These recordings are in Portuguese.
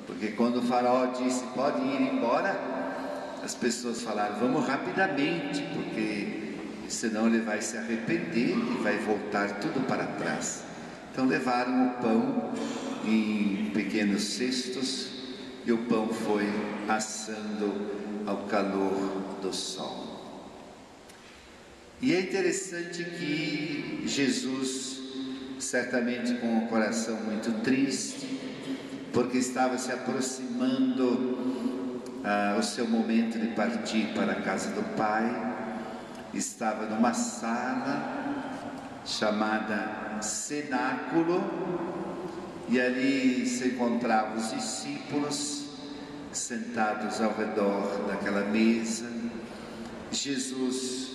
Porque quando o faraó disse, pode ir embora, as pessoas falaram, vamos rapidamente, porque senão ele vai se arrepender e vai voltar tudo para trás. Então levaram o pão em pequenos cestos e o pão foi assando ao calor do sol. E é interessante que Jesus, certamente com o coração muito triste, porque estava se aproximando o seu momento de partir para a casa do Pai, estava numa sala chamada cenáculo, e ali se encontravam os discípulos sentados ao redor daquela mesa. Jesus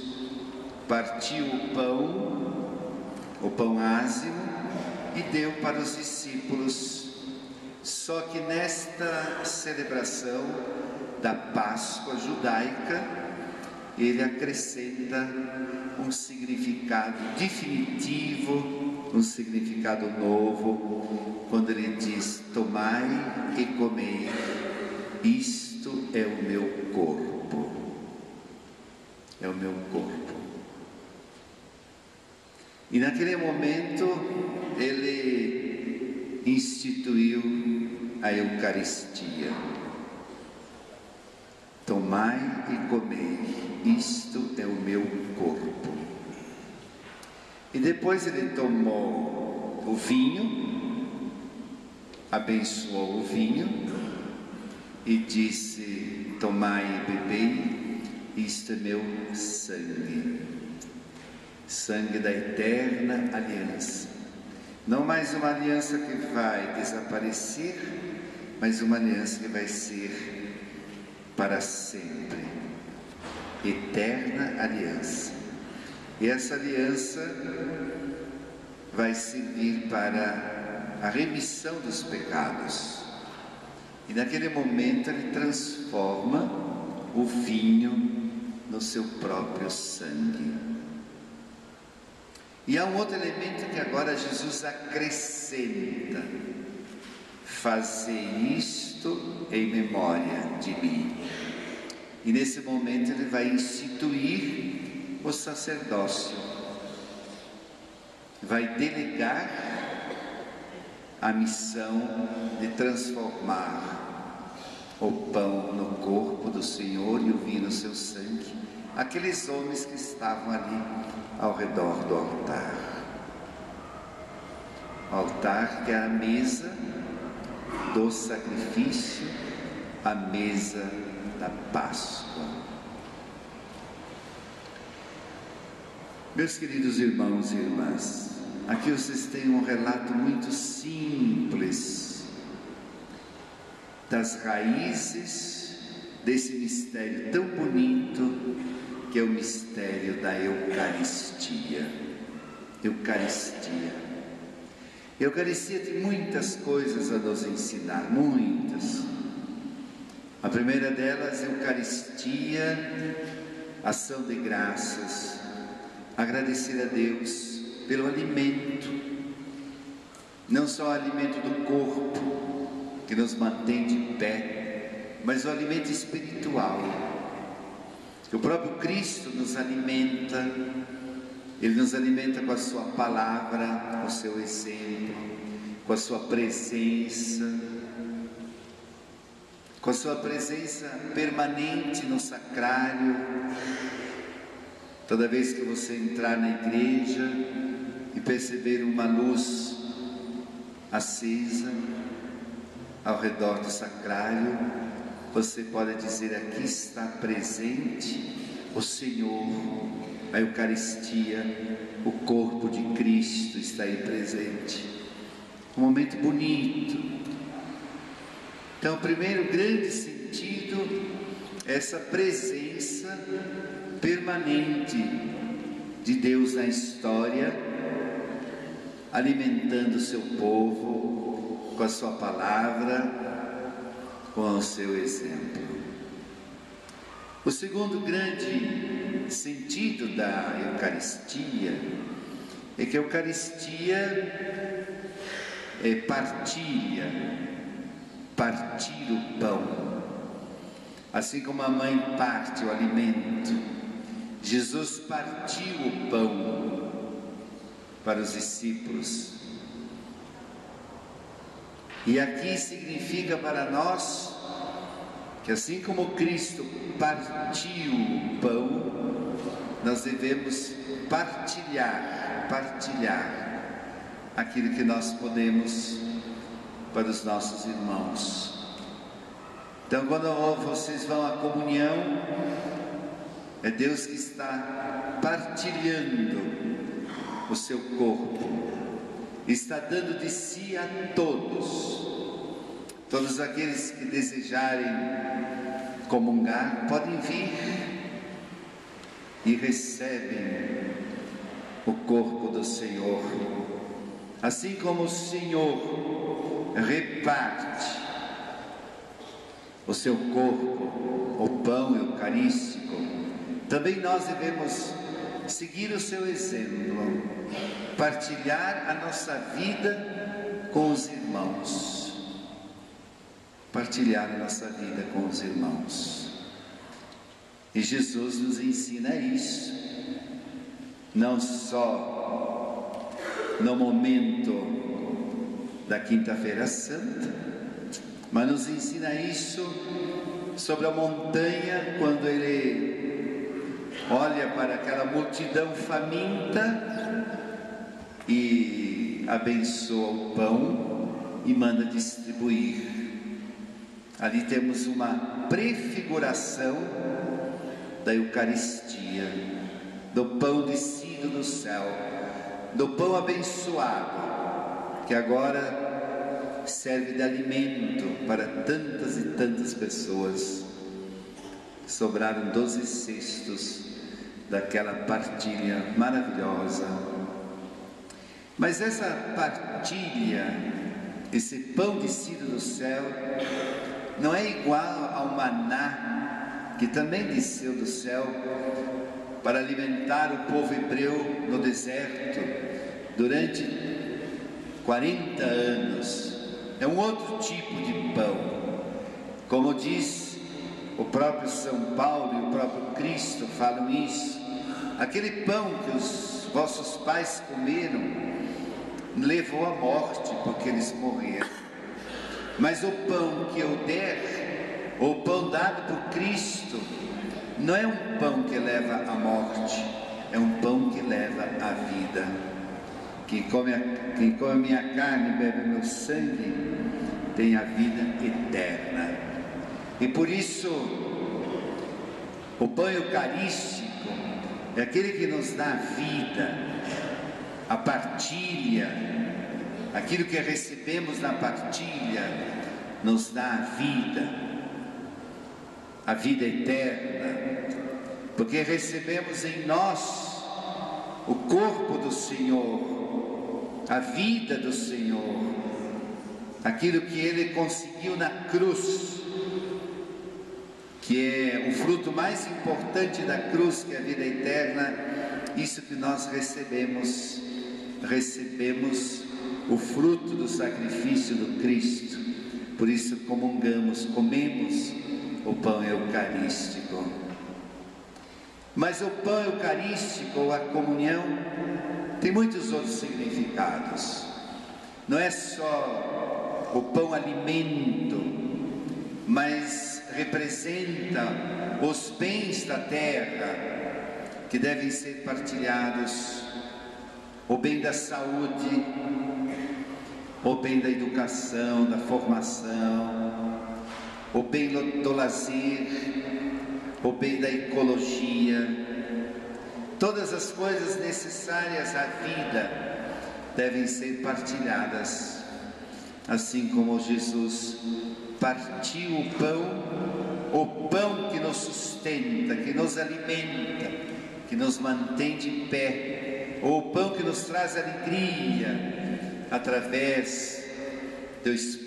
partiu o pão ázimo, e deu para os discípulos. Só que nesta celebração da Páscoa judaica, ele acrescenta um significado definitivo, um significado novo, quando ele diz, tomai e comei, isto é o meu corpo. É o meu corpo. E naquele momento, ele instituiu a Eucaristia. Tomai e comei, isto é o meu corpo. E depois ele tomou o vinho, abençoou o vinho e disse, tomai e bebei, isto é meu sangue, sangue da eterna aliança. Não mais uma aliança que vai desaparecer, mas uma aliança que vai ser para sempre, eterna aliança. E essa aliança vai servir para a remissão dos pecados. E naquele momento ele transforma o vinho no seu próprio sangue. E há um outro elemento que agora Jesus acrescenta: fazei isto em memória de mim. E nesse momento ele vai instituir o sacerdócio, vai delegar a missão de transformar o pão no corpo do Senhor e o vinho no seu sangue, aqueles homens que estavam ali ao redor do altar. O altar que é a mesa do sacrifício, a mesa da Páscoa. Meus queridos irmãos e irmãs, aqui vocês têm um relato muito simples das raízes desse mistério tão bonito que é o mistério da Eucaristia. Eucaristia. A Eucaristia tem muitas coisas a nos ensinar, muitas. A primeira delas, Eucaristia, ação de graças, agradecer a Deus pelo alimento, não só o alimento do corpo, que nos mantém de pé, mas o alimento espiritual, que o próprio Cristo nos alimenta. Ele nos alimenta com a sua palavra, com o seu exemplo, com a sua presença, permanente no sacrário. Toda vez que você entrar na igreja e perceber uma luz acesa ao redor do sacrário, você pode dizer, aqui está presente o Senhor. A Eucaristia, o corpo de Cristo está aí presente. Um momento bonito. Então, o primeiro grande sentido é essa presença permanente de Deus na história, alimentando o seu povo com a sua palavra, com o seu exemplo. O segundo grande sentido da Eucaristia é que a Eucaristia é partilha, partir o pão. Assim como a mãe parte o alimento, Jesus partiu o pão para os discípulos. E aqui significa para nós que assim como Cristo partiu o pão, nós devemos partilhar aquilo que nós podemos para os nossos irmãos. Então, quando vocês vão à comunhão, é Deus que está partilhando o seu corpo, está dando de si a todos aqueles que desejarem comungar, podem vir e recebem o corpo do Senhor. Assim como o Senhor reparte o seu corpo, o pão eucarístico, também nós devemos seguir o seu exemplo, partilhar a nossa vida com os irmãos. Partilhar a nossa vida com os irmãos. E Jesus nos ensina isso, não só no momento da Quinta-feira Santa, mas nos ensina isso sobre a montanha, quando ele olha para aquela multidão faminta e abençoa o pão e manda distribuir. Ali temos uma prefiguração da Eucaristia, do pão descido do céu, do pão abençoado, que agora serve de alimento para tantas e tantas pessoas. Sobraram 12 cestos daquela partilha maravilhosa. Mas essa partilha, esse pão descido do céu, não é igual ao maná, que também desceu do céu para alimentar o povo hebreu no deserto durante 40 anos. É um outro tipo de pão. Como diz o próprio São Paulo e o próprio Cristo falam isso, aquele pão que os vossos pais comeram levou à morte, porque eles morreram. Mas o pão que eu der, o pão dado por Cristo, não é um pão que leva à morte, é um pão que leva à vida. Quem come a minha carne e bebe meu sangue tem a vida eterna. E por isso o pão eucarístico é aquele que nos dá a vida, a partilha. Aquilo que recebemos na partilha nos dá a vida eterna, porque recebemos em nós o corpo do Senhor, a vida do Senhor, aquilo que Ele conseguiu na cruz, que é o fruto mais importante da cruz, que é a vida eterna. Isso que nós recebemos o fruto do sacrifício do Cristo. Por isso comungamos, comemos o pão eucarístico. Mas o pão eucarístico, ou a comunhão, tem muitos outros significados. Não é só o pão alimento, mas representa os bens da terra que devem ser partilhados, o bem da saúde, o bem da educação, da formação, o bem do lazer, o bem da ecologia. Todas as coisas necessárias à vida devem ser partilhadas, assim como Jesus partiu o pão que nos sustenta, que nos alimenta, que nos mantém de pé, ou o pão que nos traz alegria através do esporte.